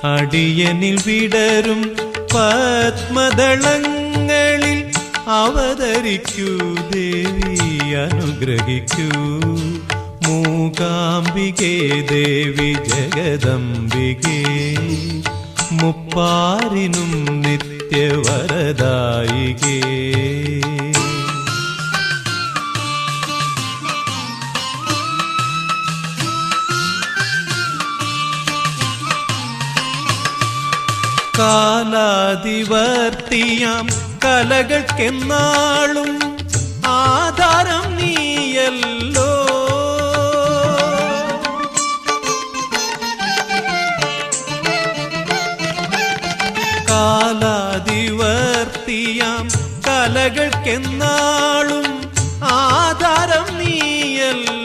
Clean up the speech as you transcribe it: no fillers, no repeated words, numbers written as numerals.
അടിയനിൽ വിടരും പത്മദളങ്ങളിൽ അവതരിക്കൂ ദേവി, അനുഗ്രഹിക്കൂ. മൂകാംബികേ ദേവി ജഗദംബികേ, മുപ്പാരിനും നിത്യവരദായികേ. കാലാതിവർത്തിയാം കലകൾക്കെന്നാളും ആധാരം നീയല്ലോ. കാലാതിവർത്തിയാം കലകൾക്കെന്നാളും ആധാരം നീയല്ലോ.